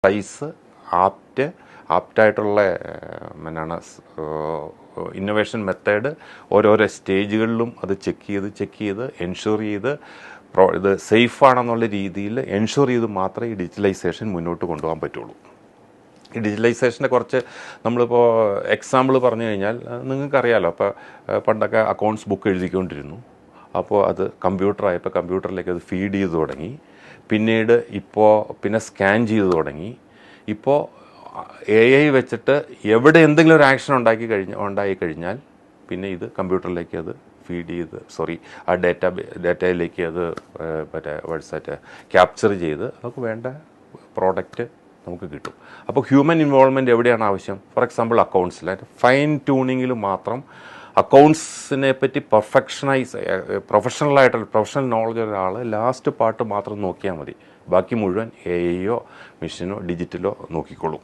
Price ആപ്റ്റായിട്ടുള്ള എന്നാണ് innovation method ഓരോരോ സ്റ്റേജുകളിലും അത് ചെക്ക് ചെയ്ത് എൻഷുർ ചെയ്ത് ഇത് സേഫാണെന്നുള്ള രീതിയിൽ എൻഷുർ ചെയ്ത് മാത്രമേ ഈ ഡിജിറ്റലൈസേഷൻ മുന്നോട്ട് കൊണ്ടുപോകാൻ പറ്റുള്ളൂ. ഈ ഡിജിറ്റലൈസേഷനെ കുറച്ച് നമ്മളിപ്പോൾ എക്സാമ്പിൾ പറഞ്ഞു കഴിഞ്ഞാൽ നിങ്ങൾക്കറിയാമല്ലോ, അപ്പോൾ പണ്ടൊക്കെ അക്കൗണ്ട്സ് ബുക്ക് എഴുതിക്കൊണ്ടിരുന്നു. അപ്പോൾ അത് കമ്പ്യൂട്ടറായപ്പോൾ കമ്പ്യൂട്ടറിലേക്ക് അത് ഫീഡ് ചെയ്ത് തുടങ്ങി. പിന്നീട് പിന്നെ സ്കാൻ ചെയ്ത് തുടങ്ങി. ഇപ്പോൾ AI വെച്ചിട്ട് എവിടെ എന്തെങ്കിലും ഒരു ആക്ഷൻ ഉണ്ടായി കഴിഞ്ഞാൽ പിന്നെ ഇത് കമ്പ്യൂട്ടറിലേക്ക് അത് ഫീഡ് ചെയ്ത് ആ ഡേറ്റയിലേക്ക് അത് മറ്റേ ക്യാപ്ചർ ചെയ്ത് നമുക്ക് വേണ്ട പ്രോഡക്റ്റ് നമുക്ക് കിട്ടും. അപ്പോൾ ഹ്യൂമൻ ഇൻവോൾവ്മെൻറ്റ് എവിടെയാണ് ആവശ്യം? ഫോർ എക്സാമ്പിൾ അക്കൗണ്ട്സിൽ ഫൈൻ ട്യൂണിങ്ങിൽ മാത്രം അക്കൗണ്ട്സിനെ പറ്റി പ്രൊഫഷണൽ നോളജ് ഒരാൾ ലാസ്റ്റ് പാർട്ട് മാത്രം നോക്കിയാൽ മതി. ബാക്കി മുഴുവൻ AIയോ മെഷീനോ ഡിജിറ്റലോ നോക്കിക്കോളും.